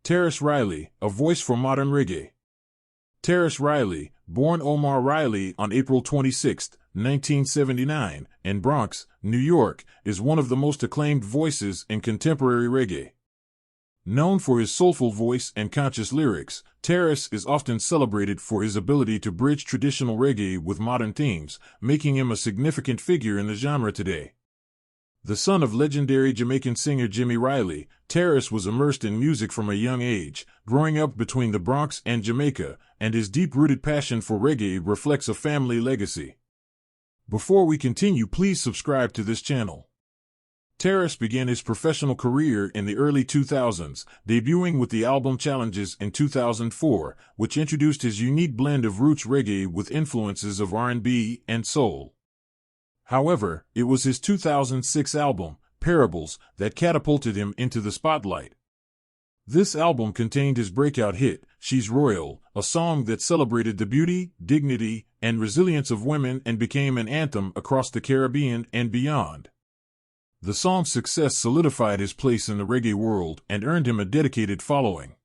Tarrus Riley, a voice for modern reggae. Tarrus Riley, born Omar Riley on April 26, 1979, in Bronx, New York, is one of the most acclaimed voices in contemporary reggae. Known for his soulful voice and conscious lyrics, Tarrus is often celebrated for his ability to bridge traditional reggae with modern themes, making him a significant figure in the genre today. The son of legendary Jamaican singer Jimmy Riley, Tarrus was immersed in music from a young age, growing up between the Bronx and Jamaica, and his deep-rooted passion for reggae reflects a family legacy. Before we continue, please subscribe to this channel. Tarrus began his professional career in the early 2000s, debuting with the album Challenges in 2004, which introduced his unique blend of roots reggae with influences of R&B and soul. However, it was his 2006 album, Parables, that catapulted him into the spotlight. This album contained his breakout hit, She's Royal, a song that celebrated the beauty, dignity, and resilience of women and became an anthem across the Caribbean and beyond. The song's success solidified his place in the reggae world and earned him a dedicated following.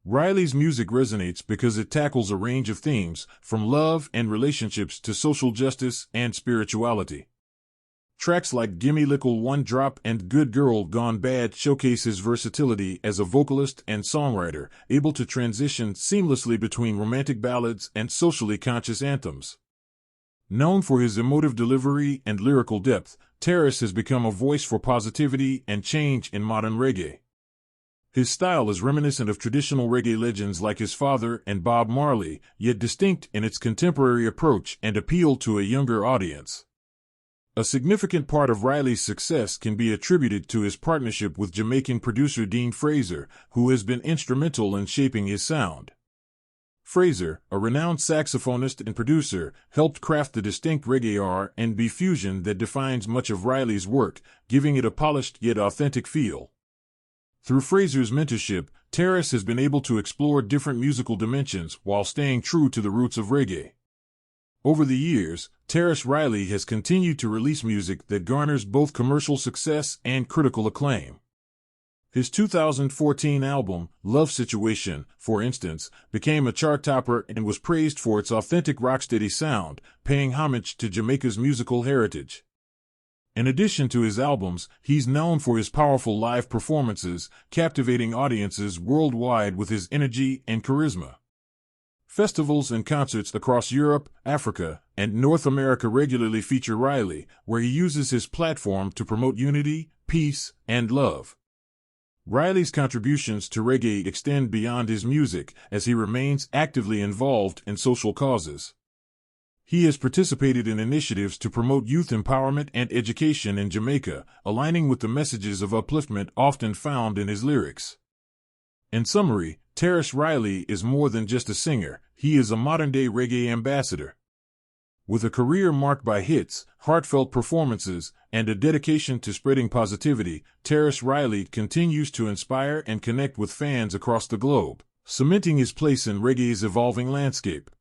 Riley's music resonates because it tackles a range of themes, from love and relationships to social justice and spirituality. Tracks like Gimme Lickle One Drop and Good Girl Gone Bad showcase his versatility as a vocalist and songwriter, able to transition seamlessly between romantic ballads and socially conscious anthems. Known for his emotive delivery and lyrical depth, Tarrus has become a voice for positivity and change in modern reggae. His style is reminiscent of traditional reggae legends like his father and Bob Marley, yet distinct in its contemporary approach and appeal to a younger audience. A significant part of Riley's success can be attributed to his partnership with Jamaican producer Dean Fraser, who has been instrumental in shaping his sound. Fraser, a renowned saxophonist and producer, helped craft the distinct reggae R&B fusion that defines much of Riley's work, giving it a polished yet authentic feel. Through Fraser's mentorship, Tarrus has been able to explore different musical dimensions while staying true to the roots of reggae. Over the years, Tarrus Riley has continued to release music that garners both commercial success and critical acclaim. His 2014 album, Love Situation, for instance, became a chart topper and was praised for its authentic rocksteady sound, paying homage to Jamaica's musical heritage. In addition to his albums, he's known for his powerful live performances, captivating audiences worldwide with his energy and charisma. Festivals and concerts across Europe, Africa, and North America regularly feature Riley, where he uses his platform to promote unity, peace, and love. Riley's contributions to reggae extend beyond his music, as he remains actively involved in social causes. He has participated in initiatives to promote youth empowerment and education in Jamaica, aligning with the messages of upliftment often found in his lyrics. In summary, Tarrus Riley is more than just a singer, he is a modern-day reggae ambassador. With a career marked by hits, heartfelt performances, and a dedication to spreading positivity, Tarrus Riley continues to inspire and connect with fans across the globe, cementing his place in reggae's evolving landscape.